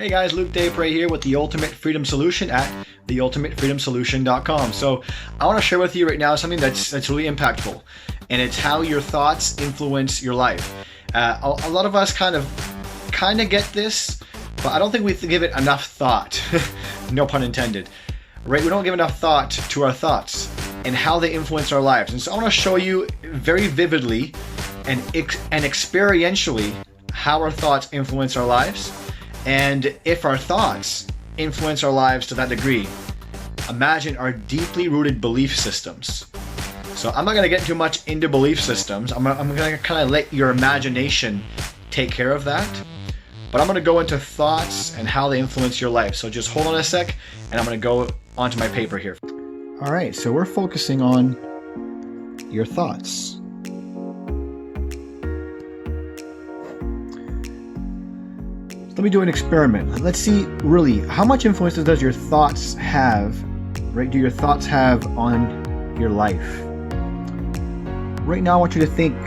Hey guys, Luke Daypray here with the Ultimate Freedom Solution at theultimatefreedomsolution.com. So I want to share with you right now something that's really impactful, and it's how your thoughts influence your life. A lot of us kind of get this, but I don't think we give it enough thought. No pun intended. Right? We don't give enough thought to our thoughts and how they influence our lives. And so I want to show you very vividly and experientially how our thoughts influence our lives. And if our thoughts influence our lives to that degree, imagine our deeply rooted belief systems. So I'm not going to get too much into belief systems. I'm going to kind of let your imagination take care of that. But I'm going to go into thoughts and how they influence your life. So just hold on a sec, and I'm going to go onto my paper here. All right, so we're focusing on your thoughts. Let me do an experiment. Let's see really how much influence does your thoughts have, right? Do your thoughts have on your life? Right now I want you to think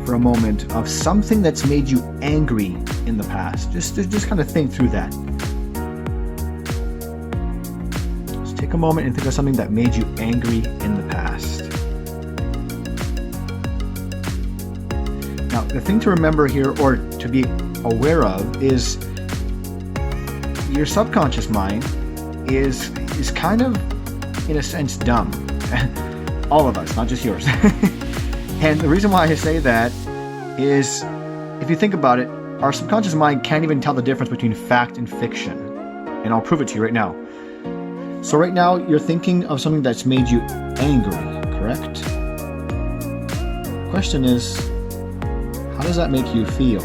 for a moment of something that's made you angry in the past. Just kind of think through that. Just take a moment and think of something that made you angry in the past. Now, the thing to remember here, or to be aware of, is your subconscious mind is kind of, in a sense, dumb. All of us, not just yours. And the reason why I say that is, if you think about it, our subconscious mind can't even tell the difference between fact and fiction. And I'll prove it to you right now. So right now, you're thinking of something that's made you angry, correct? The question is, how does that make you feel?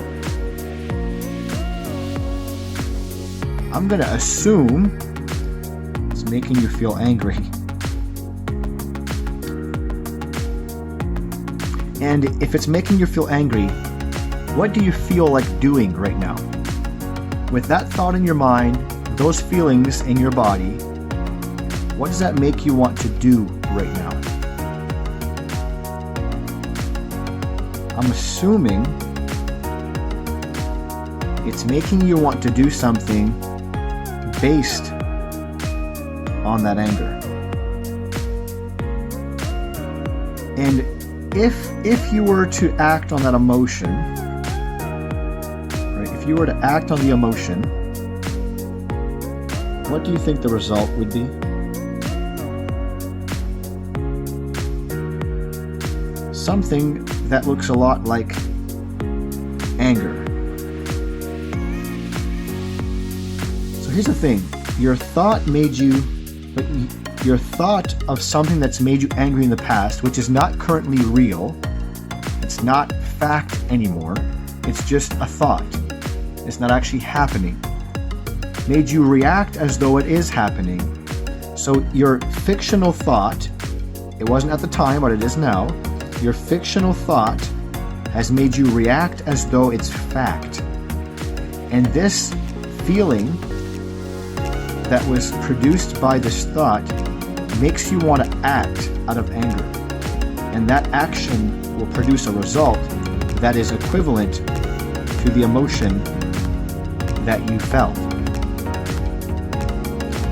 I'm going to assume it's making you feel angry. And if it's making you feel angry, what do you feel like doing right now? With that thought in your mind, those feelings in your body, what does that make you want to do right now? I'm assuming it's making you want to do something based on that anger. And if you were to act on that emotion, right? If you were to act on the emotion, what do you think the result would be? Something that looks a lot like anger. So here's the thing, your thought of something that's made you angry in the past, which is not currently real, it's not fact anymore, it's just a thought, it's not actually happening, made you react as though it is happening. So your fictional thought, it wasn't at the time, but it is now, your fictional thought has made you react as though it's fact. And this feeling that was produced by this thought makes you want to act out of anger. And that action will produce a result that is equivalent to the emotion that you felt.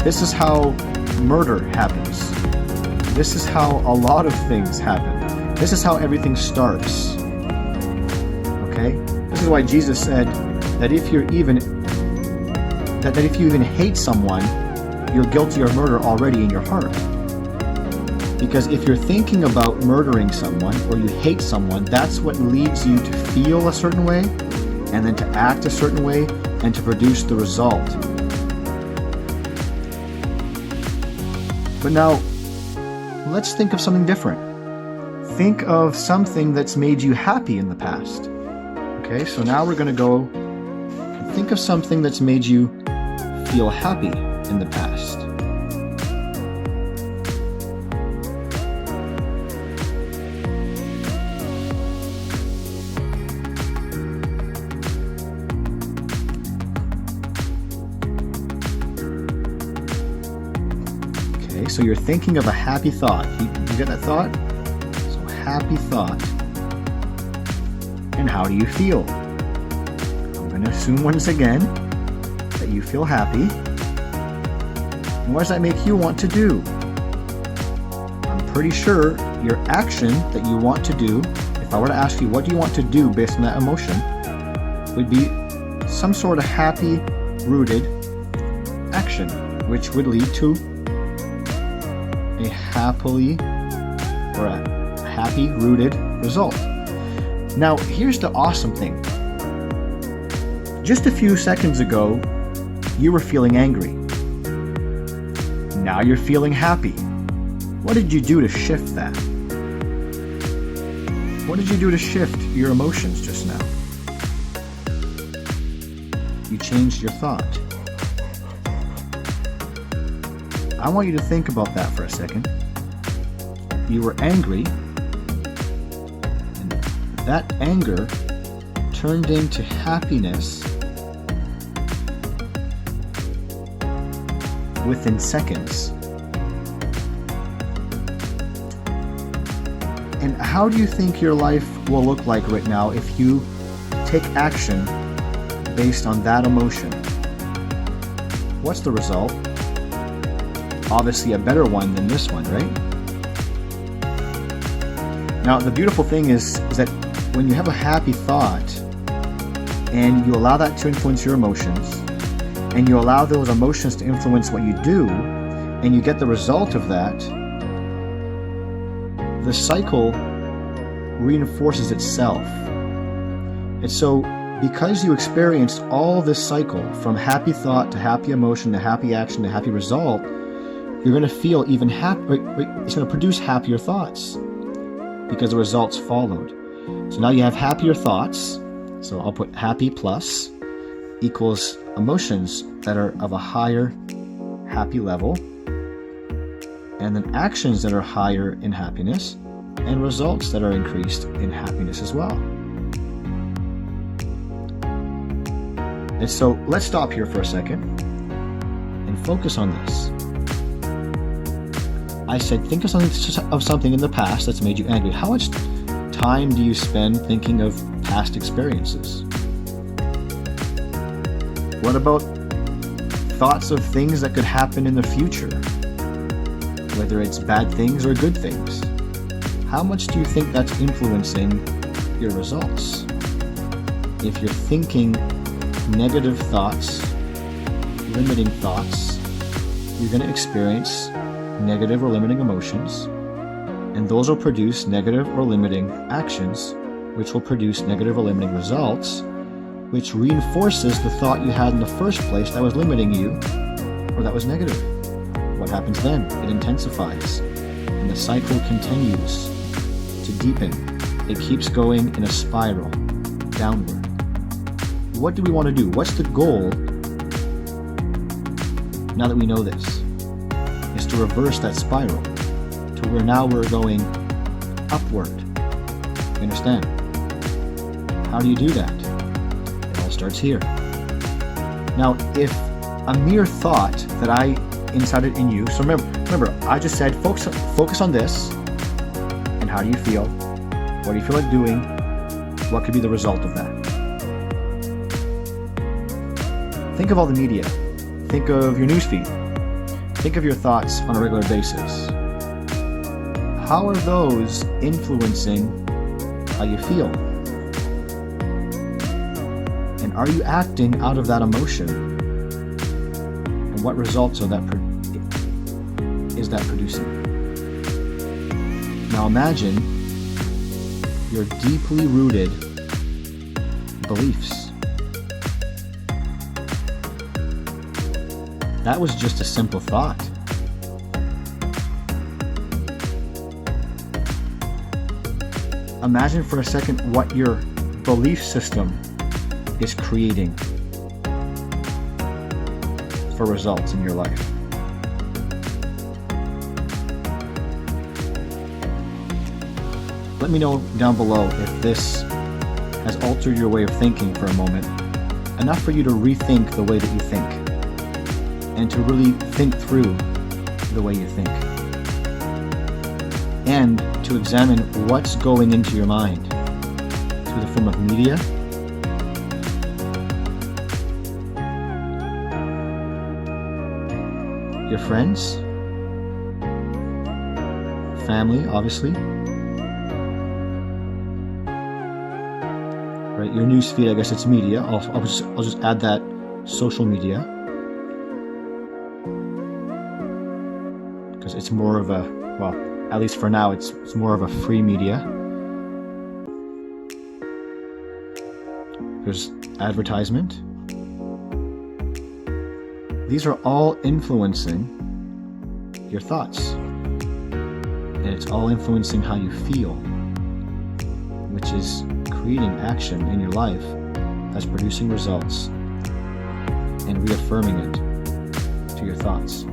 This is how murder happens. This is how a lot of things happen. This is how everything starts. Okay? This is why Jesus said that if you even hate someone, you're guilty of murder already in your heart. Because if you're thinking about murdering someone or you hate someone, that's what leads you to feel a certain way, and then to act a certain way, and to produce the result. But now, let's think of something different. Think of something that's made you happy in the past. Okay, so now we're going to go and think of something that's made you feel happy in the past. Okay, so you're thinking of a happy thought. You get that thought? So happy thought. And how do you feel? I'm going to assume once again that you feel happy? And what does that make you want to do? I'm pretty sure your action that you want to do, if I were to ask you what do you want to do based on that emotion, would be some sort of happy rooted action, which would lead to a happy rooted result. Now, here's the awesome thing. Just a few seconds ago, you were feeling angry. Now you're feeling happy. What did you do to shift that? What did you do to shift your emotions just now? You changed your thought. I want you to think about that for a second. You were angry, and that anger turned into happiness within seconds. And how do you think your life will look like right now if you take action based on that emotion? What's the result? Obviously a better one than this one, right? Now, the beautiful thing is that when you have a happy thought and you allow that to influence your emotions, and you allow those emotions to influence what you do, and you get the result of that, the cycle reinforces itself. And so, because you experienced all this cycle from happy thought to happy emotion to happy action to happy result, you're going to feel even happy. It's going to produce happier thoughts because the results followed. So now you have happier thoughts. So I'll put happy plus equals emotions that are of a higher happy level, and then actions that are higher in happiness, and results that are increased in happiness as well. And so let's stop here for a second and focus on this. I said, think of something in the past that's made you angry. How much time do you spend thinking of past experiences? What about thoughts of things that could happen in the future? Whether it's bad things or good things. How much do you think that's influencing your results? If you're thinking negative thoughts, limiting thoughts, you're going to experience negative or limiting emotions, and those will produce negative or limiting actions, which will produce negative or limiting results, which reinforces the thought you had in the first place that was limiting you or that was negative. What happens then? It intensifies, and the cycle continues to deepen. It keeps going in a spiral downward. What do we want to do? What's the goal now that we know this? Is to reverse that spiral to where now we're going upward. You understand? How do you do that? It all starts here. Now, if a mere thought that I incited in you, so remember, I just said focus on this, and how do you feel? What do you feel like doing? What could be the result of that? Think of all the media. Think of your newsfeed. Think of your thoughts on a regular basis. How are those influencing how you feel? And are you acting out of that emotion? And what results is that producing? Now imagine your deeply rooted beliefs. That was just a simple thought. Imagine for a second what your belief system is creating for results in your life. Let me know down below if this has altered your way of thinking for a moment, enough for you to rethink the way that you think, and to really think through the way you think, and to examine what's going into your mind through the form of media, your friends, family, obviously. Right, your newsfeed, I guess it's media. I'll just add that social media, because it's more of a, well, at least for now, it's more of a free media. There's advertisement. These are all influencing your thoughts, and it's all influencing how you feel, which is creating action in your life that's producing results and reaffirming it to your thoughts.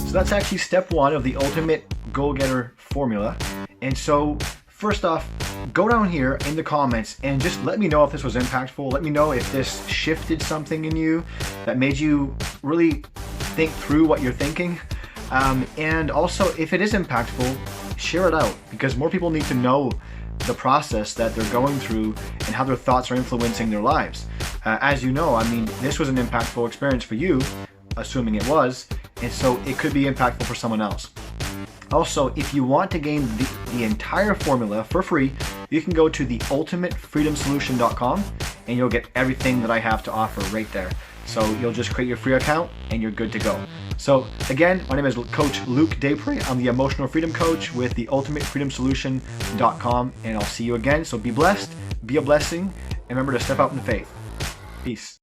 So that's actually step one of the ultimate goal-getter formula. And so first off, go down here in the comments and just let me know if this was impactful. Let me know if this shifted something in you that made you really think through what you're thinking. And also, if it is impactful, share it out, because more people need to know the process that they're going through and how their thoughts are influencing their lives. As you know, I mean, this was an impactful experience for you, assuming it was, and so it could be impactful for someone else. Also, if you want to gain the entire formula for free, you can go to theultimatefreedomsolution.com and you'll get everything that I have to offer right there. So you'll just create your free account and you're good to go. So again, my name is Coach Luke Desprez. I'm the Emotional Freedom Coach with theultimatefreedomsolution.com, and I'll see you again. So be blessed, be a blessing, and remember to step out in faith. Peace.